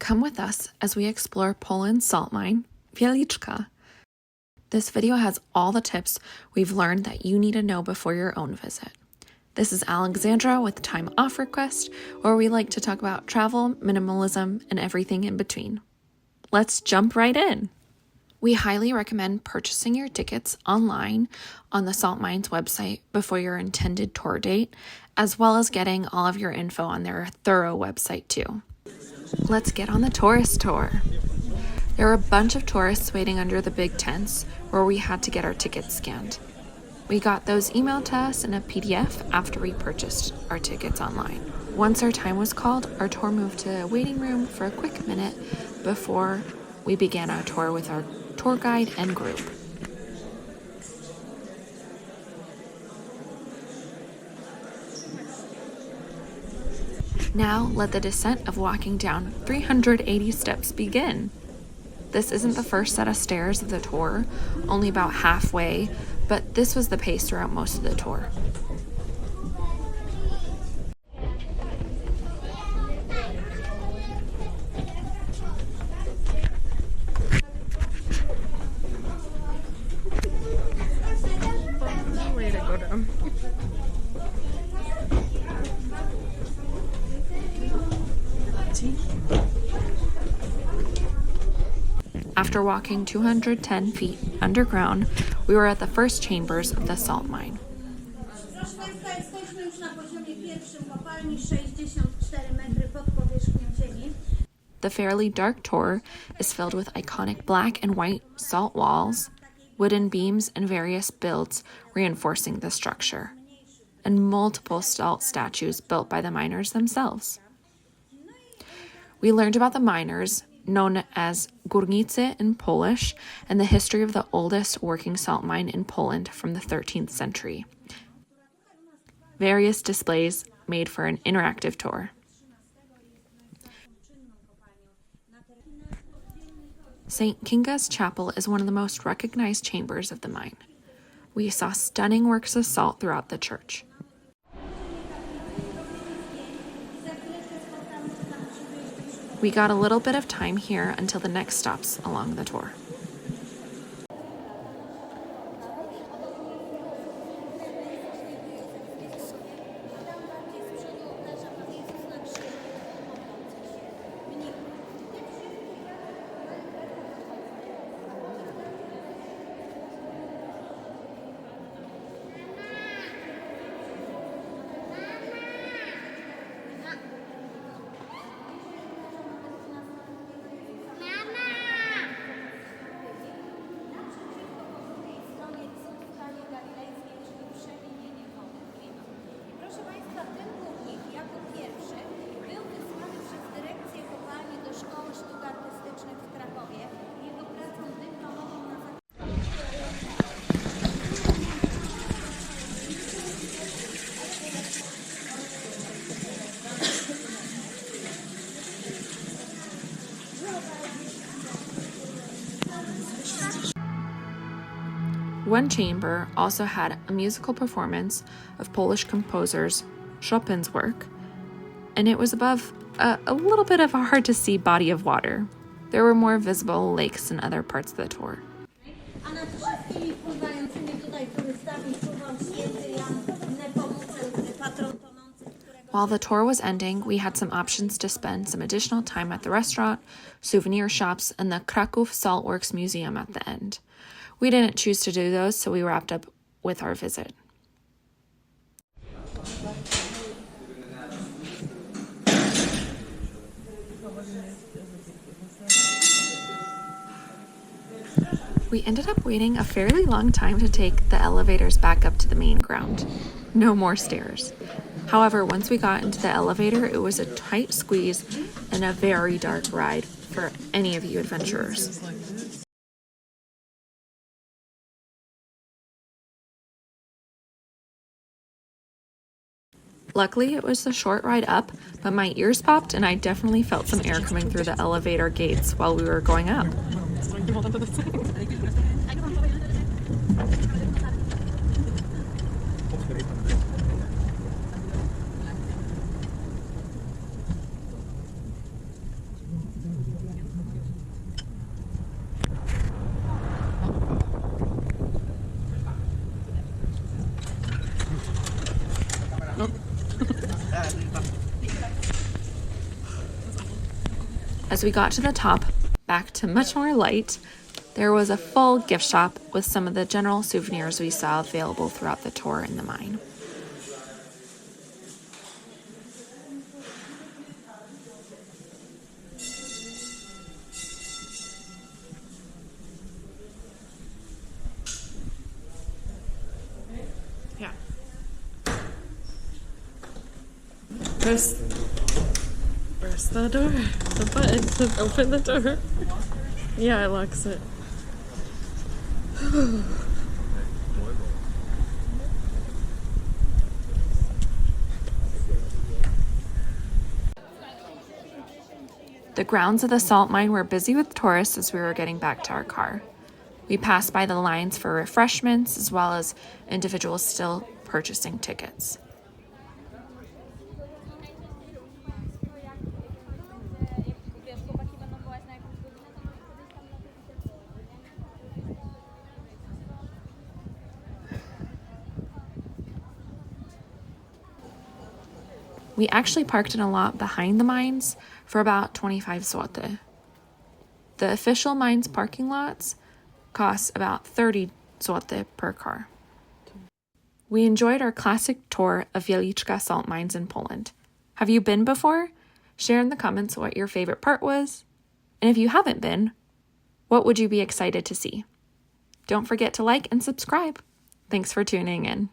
Come with us as we explore Poland's salt mine, Wieliczka. This video has all the tips we've learned that you need to know before your own visit. This is Alexandra with Time Off Request, where we like to talk about travel, minimalism, and everything in between. Let's jump right in. We highly recommend purchasing your tickets online on the Salt Mines website before your intended tour date, as well as getting all of your info on their thorough website too. Let's get on the tourist tour. There were a bunch of tourists waiting under the big tents where we had to get our tickets scanned. We got those emailed to us in a PDF after we purchased our tickets online. Once our time was called, our tour moved to a waiting room for a quick minute before we began our tour with our tour guide and group. Now let the descent of walking down 380 steps begin. This isn't the first set of stairs of the tour, only about halfway, but this was the pace throughout most of the tour. Way to go down. After walking 210 feet underground, we were at the first chambers of the salt mine. The fairly dark tour is filled with iconic black and white salt walls, wooden beams, and various builds reinforcing the structure, and multiple salt statues built by the miners themselves. We learned about the miners, known as górnicy in Polish, and the history of the oldest working salt mine in Poland from the 13th century. Various displays made for an interactive tour. St. Kinga's Chapel is one of the most recognized chambers of the mine. We saw stunning works of salt throughout the church. We got a little bit of time here until the next stops along the tour. One chamber also had a musical performance of Polish composers Chopin's work, and it was above a little bit of a hard-to-see body of water. There were more visible lakes in other parts of the tour. While the tour was ending, we had some options to spend some additional time at the restaurant, souvenir shops, and the Kraków Saltworks Museum at the end. We didn't choose to do those, so we wrapped up with our visit. We ended up waiting a fairly long time to take the elevators back up to the main ground. No more stairs. However, once we got into the elevator, it was a tight squeeze and a very dark ride for any of you adventurers. Luckily, it was a short ride up, but my ears popped and I definitely felt some air coming through the elevator gates while we were going up. As we got to the top, back to much more light, there was a full gift shop with some of the general souvenirs we saw available throughout the tour in the mine. Yeah. Press the door, the button to open the door. Yeah, it locks it. The grounds of the salt mine were busy with tourists as we were getting back to our car. We passed by the lines for refreshments as well as individuals still purchasing tickets. We actually parked in a lot behind the mines for about 25 zloty. The official mines parking lots cost about 30 zloty per car. We enjoyed our classic tour of Wieliczka salt mines in Poland. Have you been before? Share in the comments what your favorite part was. And if you haven't been, what would you be excited to see? Don't forget to like and subscribe. Thanks for tuning in.